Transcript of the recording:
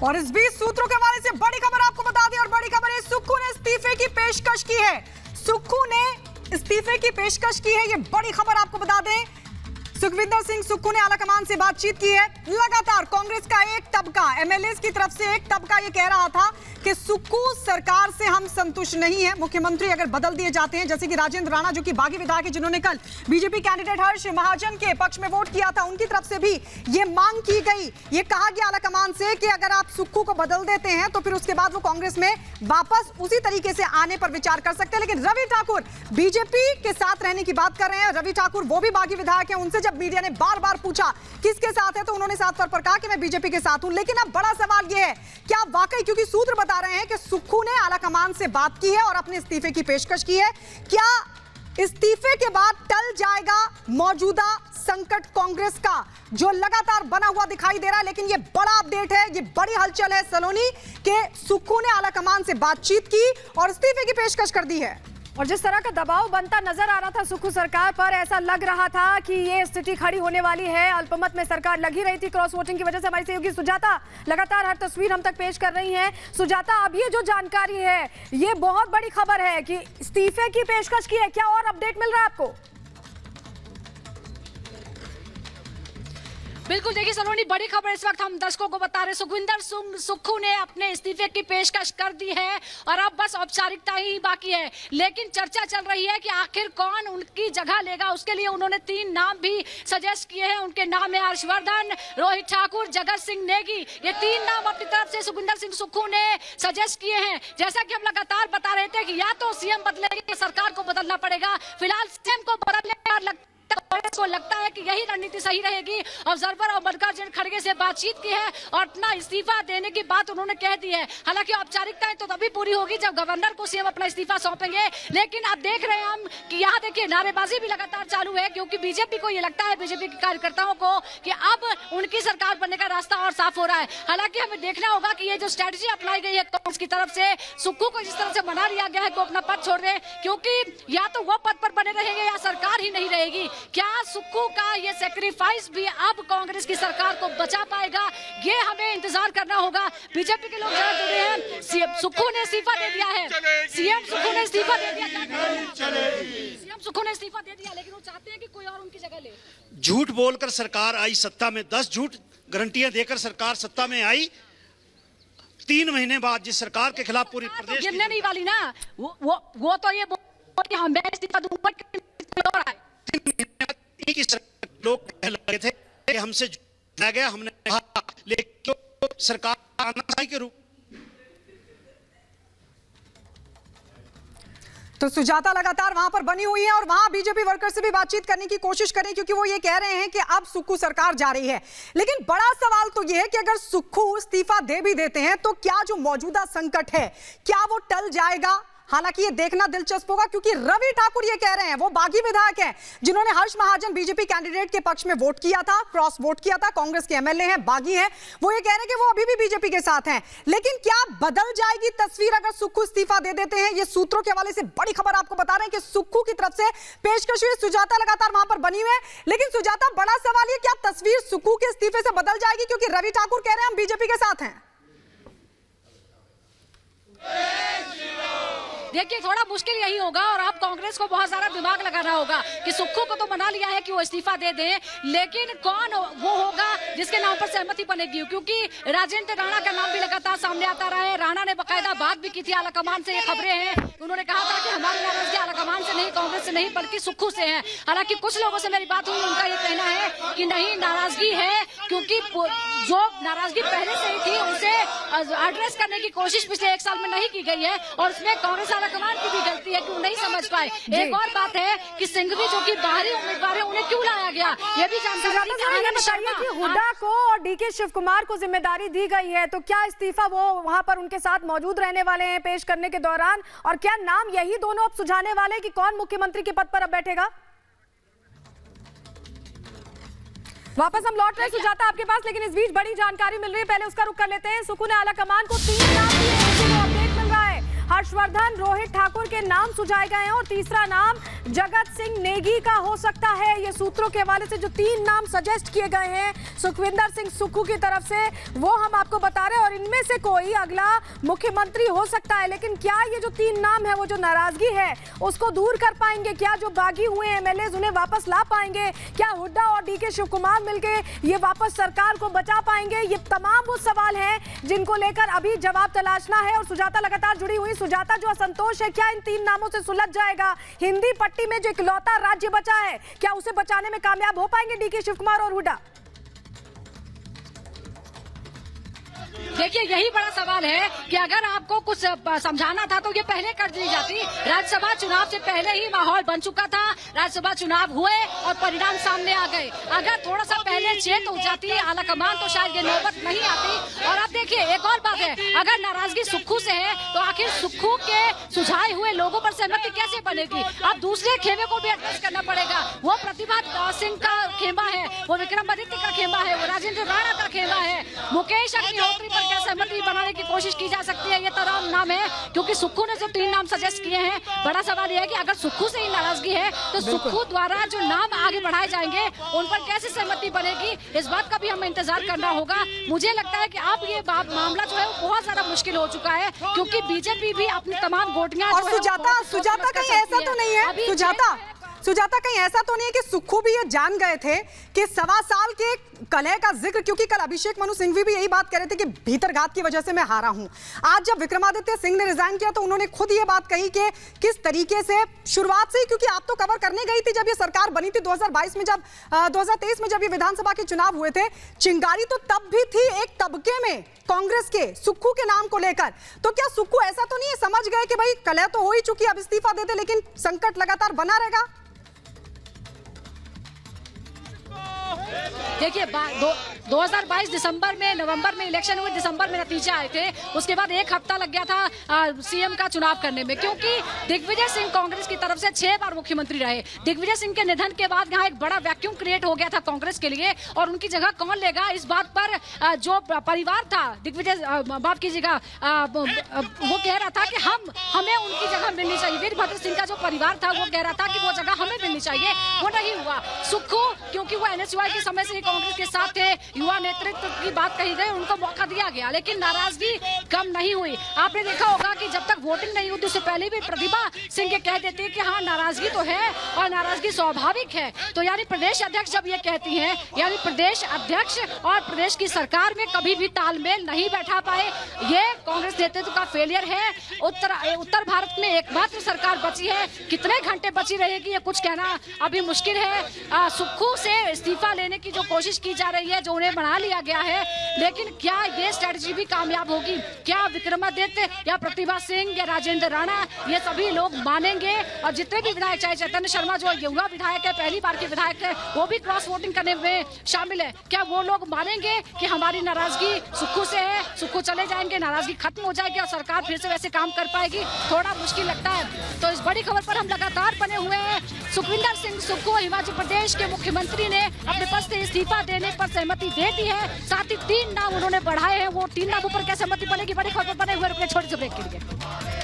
और इस बीच सूत्रों के हवाले से बड़ी खबर आपको बता दें और बड़ी खबर है, सुक्खू ने इस्तीफे की पेशकश की है। सुक्खू ने इस्तीफे की पेशकश की है, ये बड़ी खबर आपको बता दें। सुखविंदर सिंह सुक्खू ने आलाकमान से बातचीत की है। लगातार कांग्रेस का एक तबका, एमएलए की तरफ से एक तबका ये कह रहा था कि सुक्खू सरकार से हम संतुष्ट नहीं है। मुख्यमंत्री अगर बदल दिए जाते हैं, जैसे कि राजेंद्र राणा जो कि बागी विधायक है, जिन्होंने कल बीजेपी कैंडिडेट हर्ष महाजन के पक्ष में वोट किया था, उनकी तरफ से भी ये मांग की गई। ये कहा गया आलाकमान से कि अगर आप सुक्खू को बदल देते हैं तो फिर उसके बाद वो कांग्रेस में वापस उसी तरीके से आने पर विचार कर सकते हैं। लेकिन रवि ठाकुर बीजेपी के साथ रहने की बात कर रहे हैं। रवि ठाकुर वो भी बागी विधायक है, उनसे जब मीडिया ने बार बार पूछा किसके साथ है तो उन्होंने साफ तौर पर कहा कि मैं बीजेपी के साथ हूं। लेकिन अब बड़ा सवाल यह है, क्या वाकई, क्योंकि सूत्र बता रहे हैं कि सुक्खू ने आलाकमान से बात की है और अपने इस्तीफे की पेशकश की है, क्या इस्तीफे के बाद टल जाएगा मौजूदा संकट कांग्रेस का जो लगातार बना हुआ दिखाई दे रहा है। लेकिन यह बड़ा अपडेट है, यह बड़ी हलचल है सलोनी के सुक्खू ने आलाकमान से बातचीत की और इस्तीफे की पेशकश कर दी है। और जिस तरह का दबाव बनता नजर आ रहा था सुक्खू सरकार पर, ऐसा लग रहा था कि ये स्थिति खड़ी होने वाली है। अल्पमत में सरकार लगी रही थी क्रॉस वोटिंग की वजह से। हमारी सहयोगी सुजाता लगातार हर तस्वीर हम तक पेश कर रही हैं। सुजाता, अब ये जो जानकारी है, ये बहुत बड़ी खबर है कि इस्तीफे की पेशकश की है, क्या और अपडेट मिल रहा है आपको? बिल्कुल, देखिए सलोनी, बड़ी खबर इस वक्त हम दर्शकों को बता रहे। सुखविंदर सिंह सुक्खू ने अपने इस्तीफे की पेशकश कर दी है और अब बस औपचारिकता ही बाकी है। लेकिन चर्चा चल रही है कि आखिर कौन उनकी जगह लेगा। उसके लिए उन्होंने 3 नाम भी सजेस्ट किए हैं। उनके नाम है हर्षवर्धन, रोहित ठाकुर, जगत सिंह नेगी। ये 3 नाम अपनी तरफ से सुखविंदर सिंह सुक्खू ने सजेस्ट किए हैं। जैसा कि हम लगातार बता रहे थे कि या तो सीएम बदलेंगे, सरकार को बदलना पड़ेगा। फिलहाल सीएम को बदलने को लगता है कि यही रणनीति सही रहेगी। ऑब्जर्वर और मल्लिकार्जुन खड़गे से बातचीत की है और अपना इस्तीफा देने की बात उन्होंने कह दी है। हालांकि औपचारिकताएं तो तभी पूरी होगी जब गवर्नर को सीएम अपना इस्तीफा सौंपेंगे। लेकिन अब देख रहे हैं हम कि यहाँ देखिए नारेबाजी भी लगातार चालू है, क्योंकि बीजेपी को ये लगता है, बीजेपी के कार्यकर्ताओं को, कि अब उनकी सरकार बनने का रास्ता और साफ हो रहा है। हालांकि हमें देखना होगा कि ये जो स्ट्रेटेजी अपनाई गई है कांग्रेस की तरफ से, सुक्खू को जिस तरह से मना लिया गया है को अपना पद छोड़ दे, क्योंकि या तो वो पद पर बने रहेंगे या सरकार ही नहीं रहेगी। क्या सुक्खू का ये सैक्रिफाइस भी अब कांग्रेस की सरकार को बचा पाएगा, ये हमें इंतजार करना होगा। बीजेपी के लोग जरा जुड़े हैं। सुक्खू ने इस्तीफा दे दिया है, सीएम सुक्खू ने इस्तीफा दे दिया, सीएम सुक्खू ने इस्तीफा दे दिया, लेकिन वो चाहते हैं कि कोई और उनकी जगह ले। झूठ बोलकर सरकार आई सत्ता में, 10 झूठ गारंटियां देकर सरकार सत्ता में आई। 3 महीने बाद जिस सरकार के खिलाफ पूरी प्रदेश गिरने नहीं वाली ना, वो तो ये बोल हम इस्तीफा दूंगा की लोग कह लगे थे कि हमसे जुड़ा गया, हमने कहा, लेकिन सरकार तानाशाही के रूप। तो सुजाता लगातार वहां पर बनी हुई है और वहां बीजेपी वर्कर से भी बातचीत करने की कोशिश करें, क्योंकि वो ये कह रहे हैं कि अब सुक्खू सरकार जा रही है। लेकिन बड़ा सवाल तो ये है कि अगर सुक्खू इस्तीफा दे भी देते हैं तो क्या जो मौजूदा संकट है, क्या वो टल जाएगा? हालांकि ये देखना दिलचस्प होगा, क्योंकि रवि ठाकुर ये कह रहे हैं, वो बागी विधायक हैं जिन्होंने हर्ष महाजन बीजेपी कैंडिडेट के पक्ष में वोट किया था, क्रॉस वोट किया था, कांग्रेस के एमएलए हैं, बागी हैं। वो ये कह रहे हैं कि वो अभी भी बीजेपी के साथ हैं। लेकिन क्या बदल जाएगी तस्वीर अगर सुक्खू इस्तीफा दे देते हैं? ये सूत्रों के हवाले से बड़ी खबर आपको बता रहे हैं कि सुक्खू की तरफ से पेशकश हुई। सुजाता लगातार वहां पर बनी हुई है। लेकिन सुजाता, बड़ा सवाल ये, क्या तस्वीर सुक्खू के इस्तीफे से बदल जाएगी? क्योंकि रवि ठाकुर कह रहे हैं हम बीजेपी के साथ हैं। देखिए, थोड़ा मुश्किल यही होगा और अब कांग्रेस को बहुत सारा दिमाग लगाना होगा कि सुक्खू को तो मना लिया है कि वो इस्तीफा दे दें, लेकिन कौन वो होगा जिसके नाम पर सहमति बनेगी? क्योंकि राजेंद्र राणा का नाम भी लगातार सामने आता रहा है। राणा ने बकायदा बात भी की थी आलाकमान से, ये खबरें हैं। उन्होंने कहा था कि हमारी नाराजगी आलाकमान से नहीं, कांग्रेस से नहीं, बल्कि सुक्खू से है। हालांकि कुछ लोगों से मेरी बात हुई, उनका ये कहना है कि नहीं, नाराजगी है, क्योंकि जो नाराजगी पहले से ही थी उसे एड्रेस करने की कोशिश पिछले 1 साल में नहीं की गई है और उसमें कांग्रेस आलाकमान की भी गलती है कि वो नहीं समझ पाए। एक और बात है कि सिंघवी जो कि बाहरी उम्मीदवार है, उन्हें क्यों लाया गया, ये भी जानकारी बताइए कि हुड्डा को और डीके शिव कुमार को जिम्मेदारी दी गई है, तो क्या इस्तीफा वो वहां पर उनके साथ मौजूद रहने वाले हैं पेश करने के दौरान? और क्या नाम यही दोनों अब सुझाने वाले कि कौन मुख्यमंत्री के पद पर अब बैठेगा? वापस हम लौट रहे सुजाता आपके पास, लेकिन इस बीच बड़ी जानकारी मिल रही है, पहले उसका रुख कर लेते हैं। सुक्खू ने आलाकमान को 3 नाम दिए, अपडेट मिल रहा है। हर्षवर्धन रोहित ठाकुर के नाम सुझाए गए हैं और तीसरा नाम जगत सिंह नेगी का हो सकता है। ये सूत्रों के हवाले से जो 3 नाम सजेस्ट किए गए हैं सुखविंदर सिंह सुक्खू की तरफ से, वो हम आपको बता रहे हैं और इनमें से कोई अगला मुख्यमंत्री हो सकता है। लेकिन क्या ये जो 3 नाम है वो जो नाराजगी है उसको दूर कर पाएंगे? क्या जो बागी हुए एमएलए उन्हें वापस ला पाएंगे? क्या हुड्डा और डीके शिव कुमार मिलके ये वापस सरकार को बचा पाएंगे? ये तमाम वो सवाल हैं जिनको लेकर अभी जवाब तलाशना है। और सुजाता लगातार जुड़ी हुई। सुजाता, जो असंतोष है क्या इन 3 नामों से सुलझ जाएगा? हिंदी पट्टी में जो इकलौता राज्य बचा है क्या उसे बचाने में कामयाब हो पाएंगे डीके शिव कुमार और हुड्डा? देखिए, यही बड़ा सवाल है कि अगर आपको कुछ समझाना था तो ये पहले कर दी जाती। राज्यसभा चुनाव से पहले ही माहौल बन चुका था, राज्यसभा चुनाव हुए और परिणाम सामने आ गए। अगर थोड़ा सा पहले चेत हो जाती आलाकमान तो शायद ये नौबत नहीं आती। और अब देखिए, एक और बात है, अगर नाराजगी सुक्खू से है तो आखिर सुक्खू के सुझाए हुए लोगों पर सहमति कैसे बनेगी? अब दूसरे खेमे को भी एडजस्ट करना पड़ेगा। वो प्रतिभा सिंह का खेमा है, वो विक्रमादित्य का खेमा है, वो राजेंद्र राणा का खेमा है, मुकेश अग्निहोत्री पर क्या सहमति बनाने की कोशिश की जा सकती है? ये तमाम नाम है, क्योंकि सुक्खू ने जो 3 नाम सजेस्ट किए हैं, बड़ा सवाल यह है कि अगर सुक्खू से ही नाराजगी है तो सुक्खू द्वारा जो नाम आगे बढ़ाए जाएंगे उन पर कैसे सहमति बनेगी, इस बात का भी हमें इंतजार करना होगा। मुझे लगता है कि अब ये मामला जो है वो बहुत ज्यादा मुश्किल हो चुका है, क्योंकि बीजेपी भी अपनी तमाम गोटियां और सुजाता कहीं ऐसा तो नहीं है सुजाता कहीं ऐसा तो नहीं है कि सुक्खू भी ये जान गए थे कि 1.25 साल के कलह का जिक्र, क्योंकि कल अभिषेक मनु सिंघवी भी यही बात कह रहे थे कि भीतरघात की वजह से मैं हारा हूं। आज जब विक्रमादित्य सिंह ने रिजाइन किया तो उन्होंने खुद ये बात कही कि किस तरीके से शुरुआत से ही, क्योंकि आप तो कवर करने गई थी जब ये सरकार बनी थी 2022 में, जब 2023 में जब ये विधानसभा के चुनाव हुए थे, चिंगारी तो तब भी थी एक तबके में कांग्रेस के सुक्खू के नाम को लेकर। तो क्या सुक्खू ऐसा तो नहीं है, समझ गए कि भाई कलह तो हो ही चुकी, अब इस्तीफा दे दे, लेकिन संकट लगातार बना रहेगा? देखिए, 2022 दिसंबर में, नवंबर में इलेक्शन हुए, दिसंबर में नतीजे आए थे। उसके बाद 1 हफ्ता लग गया था सीएम का चुनाव करने में, क्योंकि दिग्विजय सिंह कांग्रेस की तरफ से 6 बार मुख्यमंत्री रहे। दिग्विजय सिंह के निधन के बाद यहाँ एक बड़ा वैक्यूम क्रिएट हो गया था कांग्रेस के लिए, और उनकी जगह कौन लेगा इस बात पर जो परिवार था दिग्विजय, माफ कीजिएगा, वो कह रहा था कि हमें उनकी जगह मिलनी चाहिए। वीरभद्र सिंह का जो परिवार था वो कह रहा था कि वो जगह हमें मिलनी चाहिए, वो नहीं हुआ। सुक्खू, क्योंकि वो एनएसयूआई के समय से ही कांग्रेस के साथ थे, युवा नेतृत्व की बात कही गई, उनको मौका दिया गया, लेकिन नाराजगी कम नहीं हुई। आपने देखा होगा कि जब तक वोटिंग नहीं होती उससे पहले भी प्रतिभा सिंह के कह देती है कि हाँ, नाराजगी तो है और नाराजगी स्वाभाविक है। तो यानी प्रदेश अध्यक्ष जब ये कहती हैं, यानी प्रदेश अध्यक्ष और प्रदेश की सरकार में कभी भी तालमेल नहीं बैठा पाए, ये कांग्रेस नेतृत्व का फेलियर है। उत्तर भारत में एकमात्र सरकार बची है, कितने घंटे बची रहेगी ये कुछ कहना अभी मुश्किल है। सुक्खू से इस्तीफा लेने की जो कोशिश की जा रही है, जो उन्हें बना लिया गया है, लेकिन क्या ये स्ट्रेटजी भी कामयाब होगी? क्या विक्रमादित्य या प्रतिभा सिंह या राजेंद्र राणा ये सभी लोग मानेंगे? और जितने भी विधायक, चाहे चैतन्य शर्मा जो युवा विधायक है, पहली बार के विधायक है, वो भी क्रॉस वोटिंग करने में शामिल है, क्या वो लोग मानेंगे कि हमारी नाराजगी सुक्खू से है, सुक्खू चले जाएंगे, नाराजगी खत्म हो जाएगी और सरकार फिर से वैसे काम कर पाएगी? थोड़ा मुश्किल लगता है। तो इस बड़ी खबर पर हम लगातार बने हुए हैं। सुखविंदर सिंह सुक्खू, हिमाचल प्रदेश के मुख्यमंत्री ने अपने पद से इस्तीफा देने पर सहमति दे दी है, साथ ही 3 नाम उन्होंने बढ़ाए हैं। वो 3 नामों पर क्या सहमति बनेगी, बड़ी खबर पर बने हुए, रुके छोटे से ब्रेक के लिए।